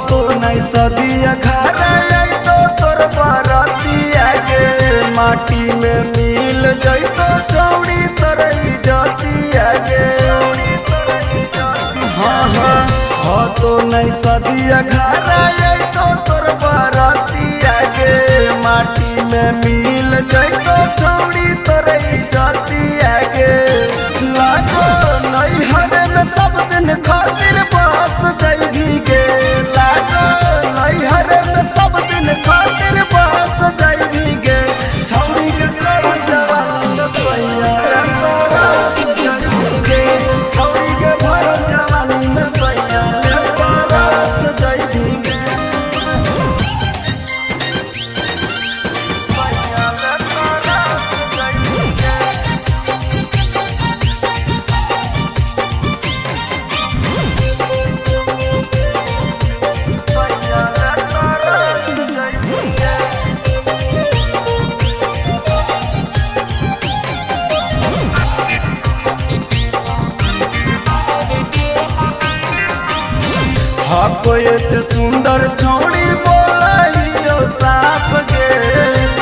तो नहीं सदिया खाना तो तोर बरतिया के माटी में मिल जइतो चौड़ी तरई जतिया के। हाँ तो नहीं सदिया खाना तो तोर बरतिया के माटी में मिल जइतो चौड़ी तरई जतिया के। लागो नहीं हरे में सब दिन खातिर बस जइभी के। हरे में सब दिन खातिर बस जाइबी गे छौरी के करन जवान सैया जाइबी गे छौरी के भरन जवानी में सैया बस जाइबी गे। कोई सुंदर छौड़ी बोलियो साफ गे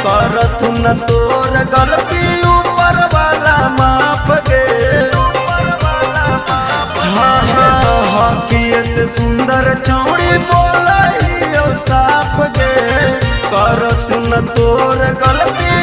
करथु न तोर गलती ऊपर वाला माफ गे। हाँ सुंदर छौड़ी बोलियो साफ गे करथु न तोर गलती